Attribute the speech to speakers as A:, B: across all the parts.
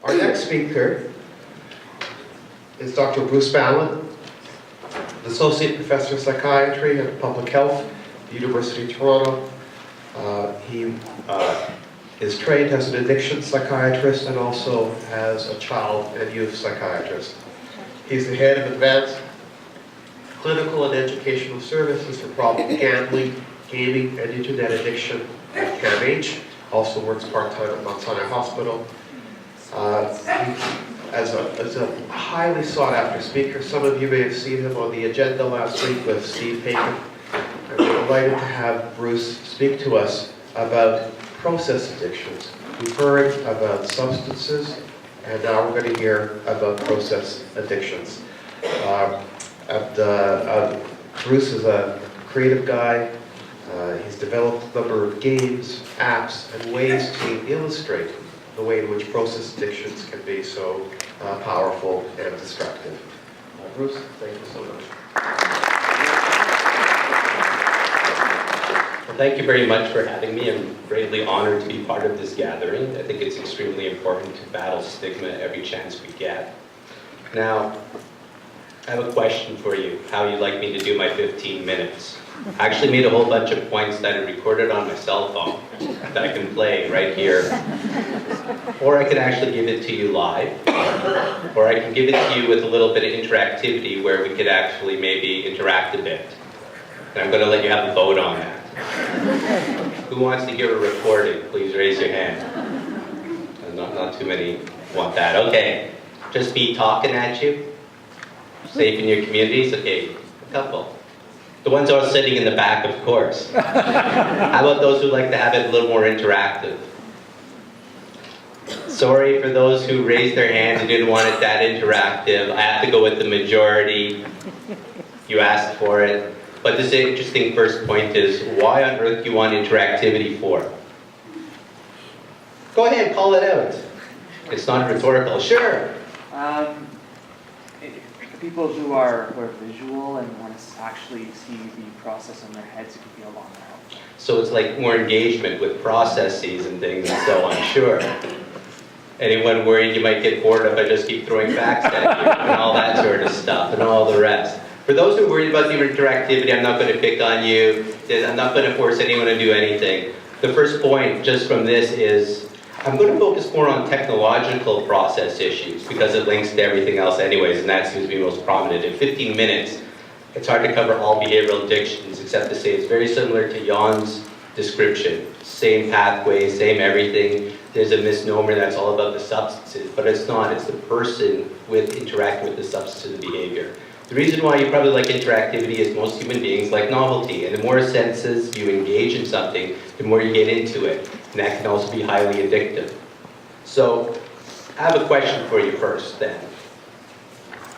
A: Our next speaker is Dr. Bruce Ballon, Associate Professor of Psychiatry and Public Health at the University of Toronto. He is trained as an addiction psychiatrist and also as a child and youth psychiatrist. He's the head of advanced clinical and educational services for problem gambling, gaming, and internet addiction at CAMH. Also works part-time at Mount Sinai Hospital. As a highly sought-after speaker, some of you may have seen him on the agenda last week with Steve Haken. And we're delighted to have Bruce speak to us about process addictions. We've heard about substances, and now we're going to hear about process addictions. Bruce is a creative guy. He's developed a number of games, apps, and ways to illustrate the way in which process addictions can be so powerful and destructive. Bruce, thank you so much.
B: Well, thank you very much for having me. I'm greatly honored to be part of this gathering. I think it's extremely important to battle stigma every chance we get. Now, I have a question for you, how you'd like me to do my 15 minutes. I actually made a whole bunch of points that are recorded on my cell phone that I can play right here. Or I can actually give it to you live. Or I can give it to you with a little bit of interactivity where we could actually maybe interact a bit. And I'm going to let you have a vote on that. Who wants to hear a recording? Please raise your hand. Not too many want that. Okay. Just me talking at you. Safe in your communities? Okay, a couple. The ones who are sitting in the back, of course. How about those who like to have it a little more interactive? Sorry for those who raised their hands and didn't want it that interactive. I have to go with the majority. You asked for it. But this interesting first point is, why on earth do you want interactivity for? Go ahead, call it out. It's not rhetorical. Sure.
C: People who are visual and want to actually see the process in their heads, it can be a lot more helpful.
B: So it's like more engagement with processes and things and so on, sure. Anyone worried you might get bored if I just keep throwing facts at you and all that sort of stuff and all the rest? For those who are worried about the interactivity, I'm not going to pick on you. I'm not going to force anyone to do anything. The first point just from this is, I'm going to focus more on technological process issues because it links to everything else anyways, and that seems to be most prominent. In 15 minutes, it's hard to cover all behavioral addictions, except to say it's very similar to Jan's description. Same pathway, same everything. There's a misnomer that's all about the substances, but it's not. It's the person interacting with the substance and the behavior. The reason why you probably like interactivity is most human beings like novelty, and the more senses you engage in something, the more you get into it, and that can also be highly addictive. So, I have a question for you first then.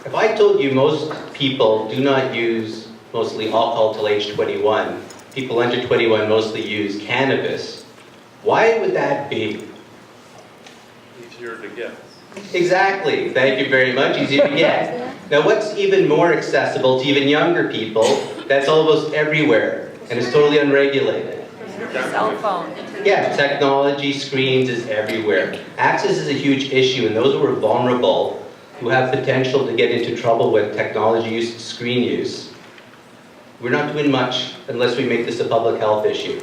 B: If I told you most people do not use mostly alcohol till age 21, people under 21 mostly use cannabis, why would that be?
D: Easier to get.
B: Exactly, thank you very much, easier to get. Now what's even more accessible to even younger people, that's almost everywhere, and it's totally unregulated.
E: Cell phone.
B: Yeah, technology, screens is everywhere. Access is a huge issue, and those who are vulnerable, who have potential to get into trouble with technology use, screen use, we're not doing much unless we make this a public health issue.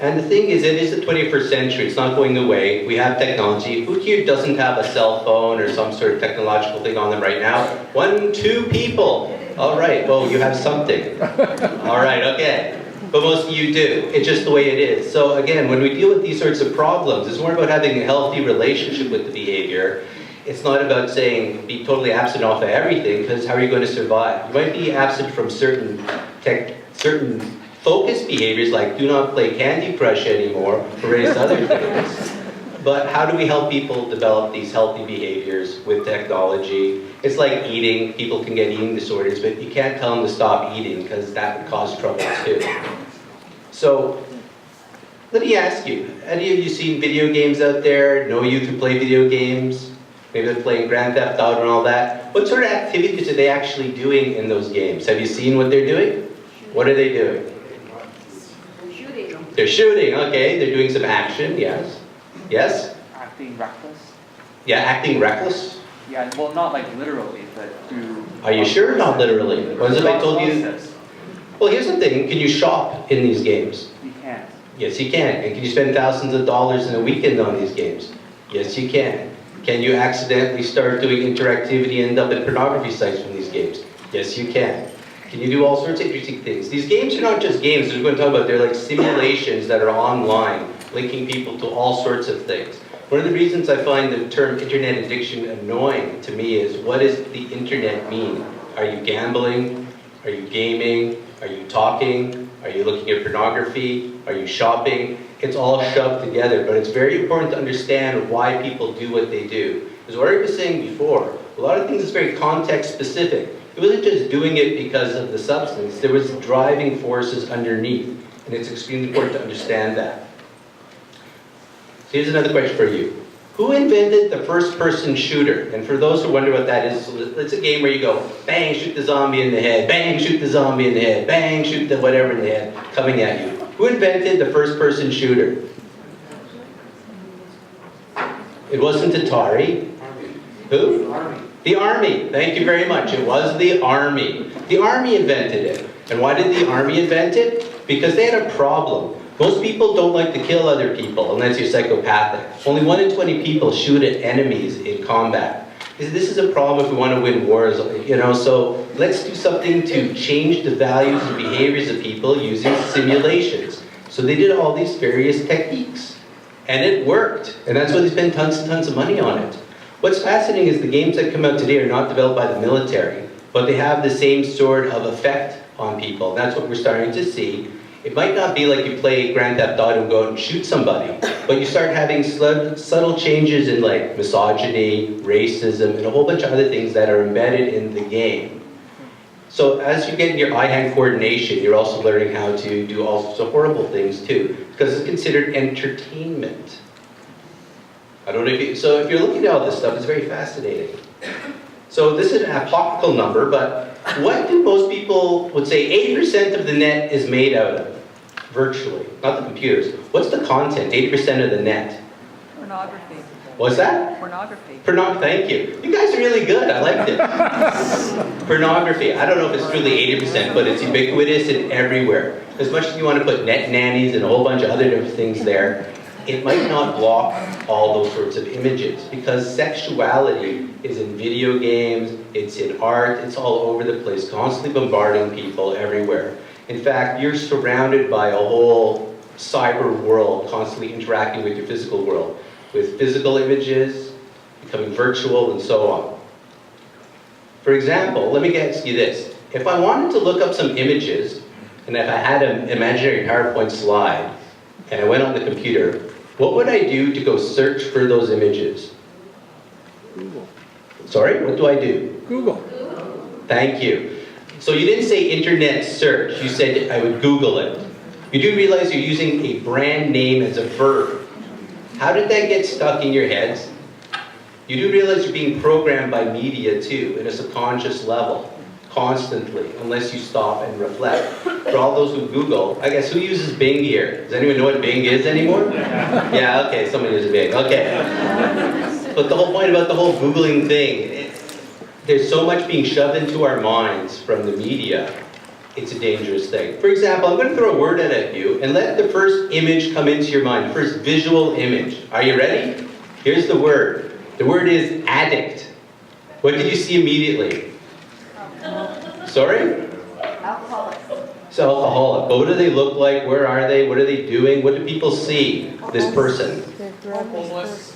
B: And the thing is, it is the 21st century, it's not going away. We have technology. Who here doesn't have a cell phone or some sort of technological thing on them right now? 1, 2 people. All right, well, you have something. All right, okay. But most of you do. It's just the way it is. So again, when we deal with these sorts of problems, it's more about having a healthy relationship with the behavior. It's not about saying, be totally absent off of everything, because how are you going to survive? You might be absent from certain focused behaviors like do not play Candy Crush anymore or various other things. But how do we help people develop these healthy behaviors with technology? It's like eating. People can get eating disorders, but you can't tell them to stop eating because that would cause trouble too. So let me ask you, any of you seen video games out there? Know youth who play video games? Maybe they're playing Grand Theft Auto and all that. What sort of activities are they actually doing in those games? Have you seen what they're doing? What are they doing? They're shooting, okay. They're doing some action, yes. Yes?
C: Acting reckless.
B: Yeah, acting reckless?
C: Yeah, well, not like literally, but through.
B: Are you sure? Not literally. What if I told you?
C: Process.
B: Well, here's the thing. Can you shop in these games?
C: You can't.
B: Yes, you can. And can you spend thousands of dollars in a weekend on these games? Yes, you can. Can you accidentally start doing interactivity and end up in pornography sites from these games? Yes, you can. Can you do all sorts of interesting things? These games are not just games, as we're going to talk about, they're like simulations that are online, linking people to all sorts of things. One of the reasons I find the term internet addiction annoying to me is, what does the internet mean? Are you gambling? Are you gaming? Are you talking? Are you looking at pornography? Are you shopping? It's all shoved together, but it's very important to understand why people do what they do. As Ori was saying before, a lot of things is very context specific. It wasn't just doing it because of the substance, there was driving forces underneath, and it's extremely important to understand that. So here's another question for you. Who invented the first-person shooter? And for those who wonder what that is, it's a game where you go, bang, shoot the zombie in the head, bang, shoot the zombie in the head, bang, shoot the whatever in the head, coming at you. Who invented the first-person shooter? It wasn't Atari. Who? The Army. Thank you very much. It was the Army. The Army invented it. And why did the Army invent it? Because they had a problem. Most people don't like to kill other people unless you're psychopathic. Only 1 in 20 people shoot at enemies in combat. This is a problem if we want to win wars, you know, so let's do something to change the values and behaviors of people using simulations. So they did all these various techniques. And it worked. And that's why they spend tons and tons of money on it. What's fascinating is the games that come out today are not developed by the military, but they have the same sort of effect on people. And that's what we're starting to see. It might not be like you play Grand Theft Auto and go out and shoot somebody, but you start having subtle changes in like misogyny, racism, and a whole bunch of other things that are embedded in the game. So as you get your eye-hand coordination, you're also learning how to do all sorts of horrible things too, because it's considered entertainment. I don't know if you, so if you're looking at all this stuff, it's very fascinating. So this is an apocryphal number, but what do most people would say 80% of the net is made out of? Virtually, not the computers. What's the content, 80% of the net?
E: Pornography.
B: What's that?
E: Pornography.
B: Thank you. You guys are really good, I liked it. Pornography, I don't know if it's truly 80%, but it's ubiquitous and everywhere. As much as you want to put net nannies and a whole bunch of other different things there, it might not block all those sorts of images, because sexuality is in video games, it's in art, it's all over the place, constantly bombarding people everywhere. In fact, you're surrounded by a whole cyber world constantly interacting with your physical world, with physical images, becoming virtual, and so on. For example, let me ask you this. If I wanted to look up some images, and if I had an imaginary PowerPoint slide, and I went on the computer, what would I do to go search for those images?
F: Google.
B: Sorry, what do I do?
F: Google.
B: Thank you. So you didn't say internet search, you said I would Google it. You do realize you're using a brand name as a verb. How did that get stuck in your heads? You do realize you're being programmed by media too, at a subconscious level, constantly, unless you stop and reflect. For all those who Google, I guess who uses Bing here? Does anyone know what Bing is anymore? Yeah, okay, someone uses Bing, okay. But the whole point about the whole Googling thing, there's so much being shoved into our minds from the media, it's a dangerous thing. For example, I'm going to throw a word at you and let the first image come into your mind, the first visual image. Are you ready? Here's the word. The word is addict. What did you see immediately? Sorry?
E: Alcoholics.
B: So alcoholic. But what do they look like? Where are they? What are they doing? What do people see? This person.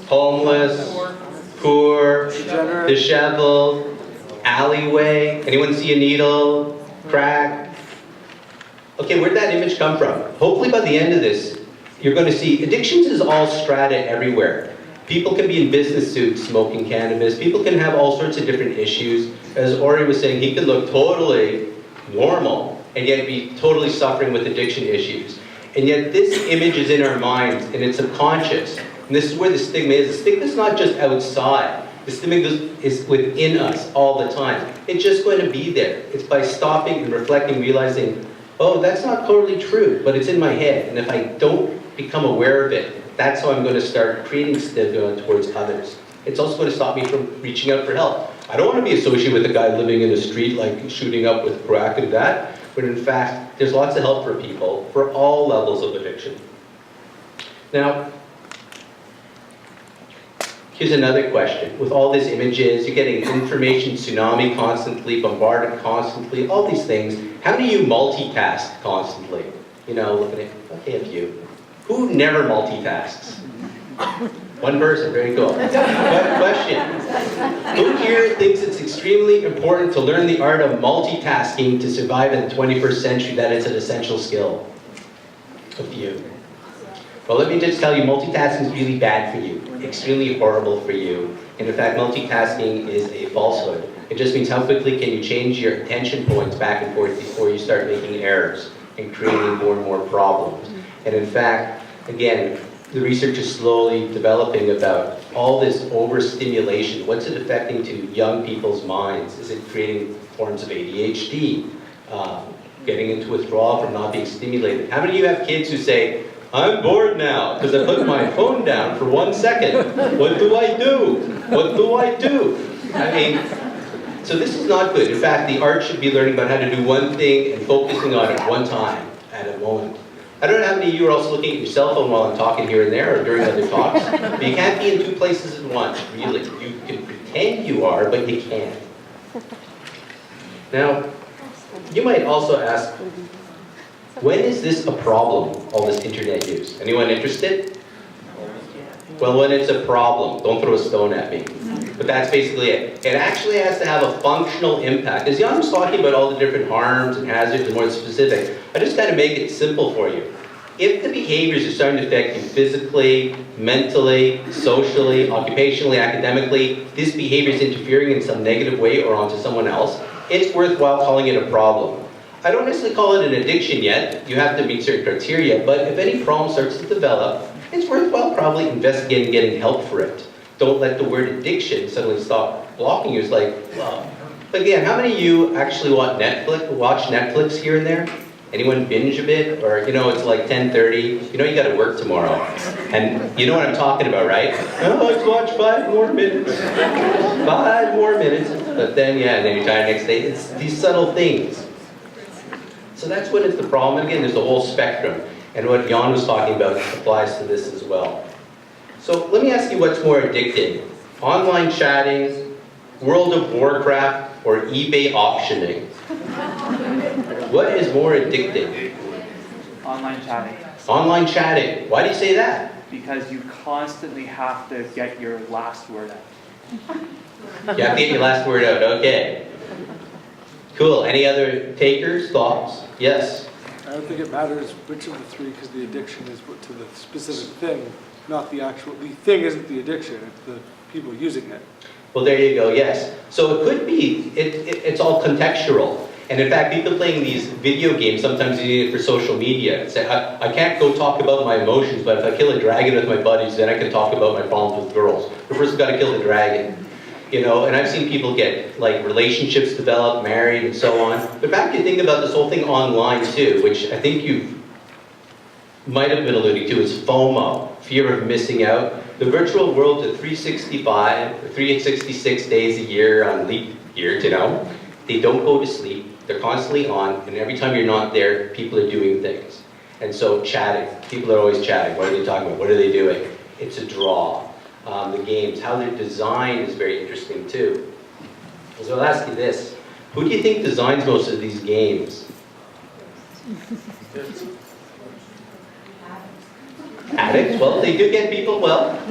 B: Homeless, poor, disheveled, alleyway. Anyone see a needle? Crack? Okay, where'd that image come from? Hopefully by the end of this, you're going to see addictions is all strata everywhere. People can be in business suits smoking cannabis. People can have all sorts of different issues. As Ori was saying, he could look totally normal and yet be totally suffering with addiction issues. And yet this image is in our minds and it's subconscious. And this is where the stigma is. The stigma is not just outside. The stigma is within us all the time. It's just going to be there. It's by stopping and reflecting, realizing, oh, that's not totally true, but it's in my head. And if I don't become aware of it, that's how I'm going to start creating stigma towards others. It's also going to stop me from reaching out for help. I don't want to be associated with a guy living in the street, like shooting up with crack and that, but in fact, there's lots of help for people for all levels of addiction. Now, here's another question. With all these images, you're getting information tsunami constantly, bombarded constantly, all these things. How do you multitask constantly? You know, looking at, okay, a few. Who never multitasks? One person, very cool. Question. Who here thinks it's extremely important to learn the art of multitasking to survive in the 21st century, that it's an essential skill? A few. Well, let me just tell you, multitasking is really bad for you, extremely horrible for you. And in fact, multitasking is a falsehood. It just means how quickly can you change your attention points back and forth before you start making errors and creating more and more problems. And in fact, again, the research is slowly developing about all this overstimulation. What's it affecting to young people's minds? Is it creating forms of ADHD? Getting into withdrawal from not being stimulated? How many of you have kids who say, I'm bored now because I put my phone down for 1 second. What do I do? What do I do? I mean, so this is not good. In fact, the art should be learning about how to do one thing and focusing on it one time at a moment. I don't know how many of you are also looking at your cell phone while I'm talking here and there or during other talks, but you can't be in two places at once, really. You can pretend you are, but you can't. Now, you might also ask, when is this a problem, all this internet use? Anyone interested? Well, when it's a problem, don't throw a stone at me. But that's basically it. It actually has to have a functional impact. As Jan was talking about all the different harms and hazards and more specific, I just kind of make it simple for you. If the behaviors are starting to affect you physically, mentally, socially, occupationally, academically, this behavior is interfering in some negative way or onto someone else, it's worthwhile calling it a problem. I don't necessarily call it an addiction yet. You have to meet certain criteria, but if any problem starts to develop, it's worthwhile probably investigating getting help for it. Don't let the word addiction suddenly stop blocking you. It's like, well, again, how many of you actually watch Netflix here and there? Anyone binge a bit? Or, you know, it's like 10:30, you know you gotta work tomorrow. And you know what I'm talking about, right? Oh, let's watch 5 more minutes. 5 more minutes. But then, yeah, and then you're tired next day. It's these subtle things. So that's what is the problem. And again, there's a whole spectrum. And what Jan was talking about applies to this as well. So let me ask you what's more addicting. Online chatting, World of Warcraft, or eBay auctioning? What is more addicting?
C: Online chatting.
B: Online chatting. Why do you say that?
C: Because you constantly have to get your last word out.
B: You have to get your last word out. Okay. Cool. Any other takers, thoughts? Yes?
G: I don't think it matters which of the three, because the addiction is to the specific thing, not the actual, the thing isn't the addiction, it's the people using it.
B: Well, there you go, yes. So it could be, it's all contextual. And in fact, people playing these video games, sometimes use it for social media. Say, I can't go talk about my emotions, but if I kill a dragon with my buddies, then I can talk about my problems with girls. But first I've got to kill the dragon. You know, and I've seen people get, like, relationships develop, married, and so on. But in fact, you think about this whole thing online, too, which I think you might have been alluding to, is FOMO, fear of missing out. The virtual world's at 365, or 366 days a year on leap year, you know. They don't go to sleep. They're constantly on, and every time you're not there, people are doing things. And so chatting. People are always chatting. What are they talking about? What are they doing? It's a draw. The games, how they're designed is very interesting too. So I'll ask you this. Who do you think designs most of these games? Addicts? Well, they do get people,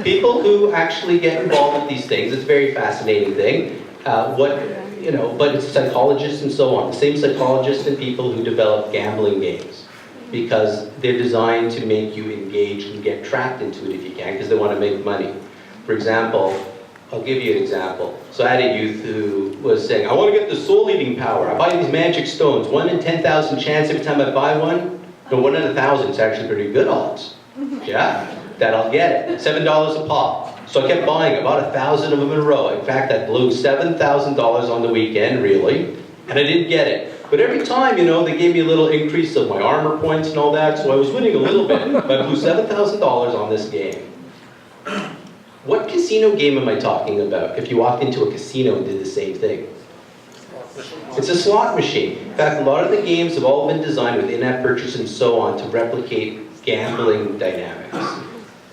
B: people who actually get involved with these things. It's a very fascinating thing. But it's psychologists and so on. The same psychologists and people who develop gambling games, because they're designed to make you engage and get trapped into it if you can, because they want to make money. For example, I'll give you an example. So I had a youth who was saying, I want to get the soul-eating power. I buy these magic stones. 1 in 10,000 chance every time I buy one. No, 1 in 1,000 is actually pretty good odds. Yeah, that I'll get it. $7 a pop. So I kept buying about 1,000 of them in a row. In fact, I blew $7,000 on the weekend, really, and I didn't get it. But every time, you know, they gave me a little increase of my armor points and all that, so I was winning a little bit. But I blew $7,000 on this game. What casino game am I talking about if you walked into a casino and did the same thing? It's a slot machine. In fact, a lot of the games have all been designed with in-app purchase and so on to replicate gambling dynamics.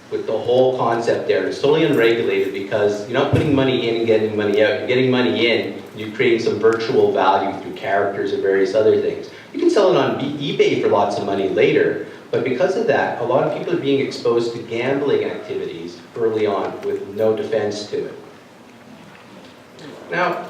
B: With the whole concept there. It's totally unregulated because you're not putting money in and getting money out. You're getting money in, and you're creating some virtual value through characters or various other things. You can sell it on eBay for lots of money later, but because of that, a lot of people are being exposed to gambling activities early on with no defense to it. Now,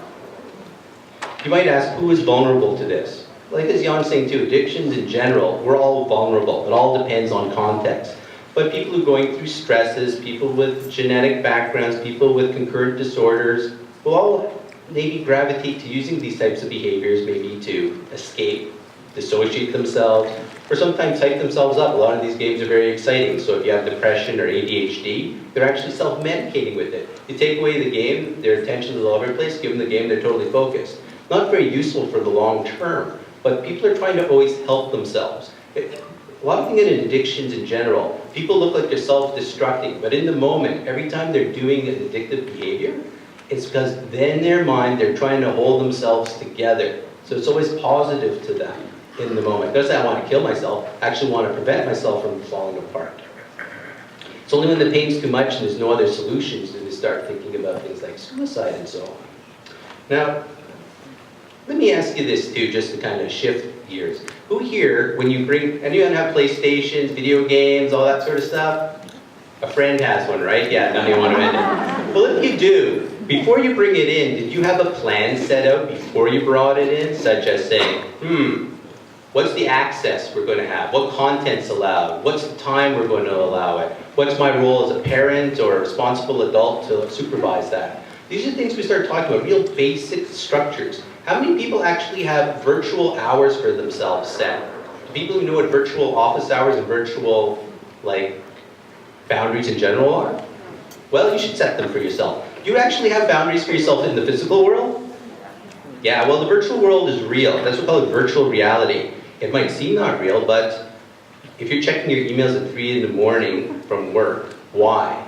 B: you might ask, who is vulnerable to this? Like as Jan's saying too, addictions in general, we're all vulnerable. It all depends on context. But people who are going through stresses, people with genetic backgrounds, people with concurrent disorders, will all maybe gravitate to using these types of behaviors, maybe to escape, dissociate themselves, or sometimes hype themselves up. A lot of these games are very exciting, so if you have depression or ADHD, they're actually self-medicating with it. You take away the game, their attention is all over the place, give them the game, they're totally focused. Not very useful for the long term, but people are trying to always help themselves. A lot of things in addictions in general, people look like they're self-destructing, but in the moment, every time they're doing an addictive behavior, it's because in their mind, they're trying to hold themselves together. So it's always positive to them in the moment. It doesn't say I want to kill myself, I actually want to prevent myself from falling apart. It's only when the pain's too much and there's no other solutions that they start thinking about things like suicide and so on. Now, let me ask you this too, just to kind of shift gears. Who here, when you bring, anyone have PlayStations, video games, all that sort of stuff? A friend has one, right? Yeah, none of you want to end it. Well, if you do, before you bring it in, did you have a plan set out before you brought it in? Such as saying, what's the access we're going to have? What content's allowed? What's the time we're going to allow it? What's my role as a parent or a responsible adult to supervise that? These are things we start talking about, real basic structures. How many people actually have virtual hours for themselves set? Do people who know what virtual office hours and virtual, boundaries in general are? Well, you should set them for yourself. Do you actually have boundaries for yourself in the physical world? Yeah, well, the virtual world is real. That's what we call it virtual reality. It might seem not real, but if you're checking your emails at 3 in the morning from work, why?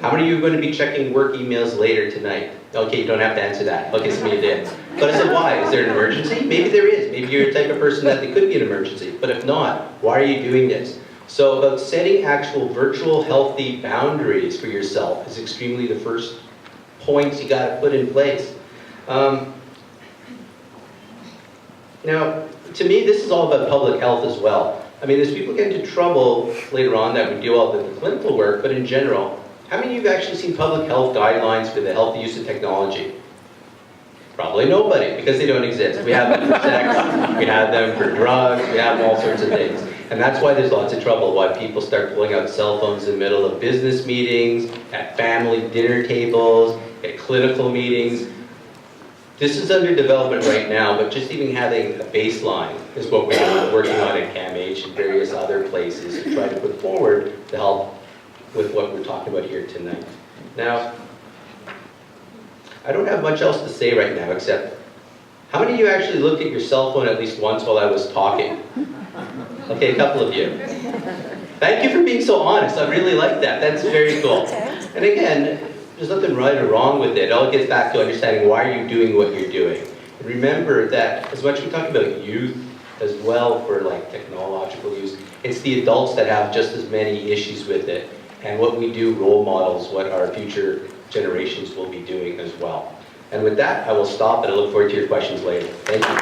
B: How many of you are going to be checking work emails later tonight? Okay, you don't have to answer that. Okay, some of you did. But I said, why? Is there an emergency? Maybe there is. Maybe you're the type of person that there could be an emergency. But if not, why are you doing this? So about setting actual virtual healthy boundaries for yourself is extremely the first points you got to put in place. Now, to me, this is all about public health as well. I mean, there's people get into trouble later on that would do all the clinical work, but in general, how many of you have actually seen public health guidelines for the healthy use of technology? Probably nobody, because they don't exist. We have them for sex, we have them for drugs, we have all sorts of things. And that's why there's lots of trouble, why people start pulling out cell phones in the middle of business meetings, at family dinner tables, at clinical meetings. This is under development right now, but just even having a baseline is what we're working on at CAMH and various other places to try to put forward to help with what we're talking about here tonight. Now, I don't have much else to say right now except, how many of you actually looked at your cell phone at least once while I was talking? Okay, a couple of you. Thank you for being so honest. I really like that. That's very cool. And again, there's nothing right or wrong with it. It all gets back to understanding why are you doing what you're doing. And remember that as much as we talk about youth as well for technological use, it's the adults that have just as many issues with it. And what we do role models what our future generations will be doing as well. And with that, I will stop and I look forward to your questions later. Thank you.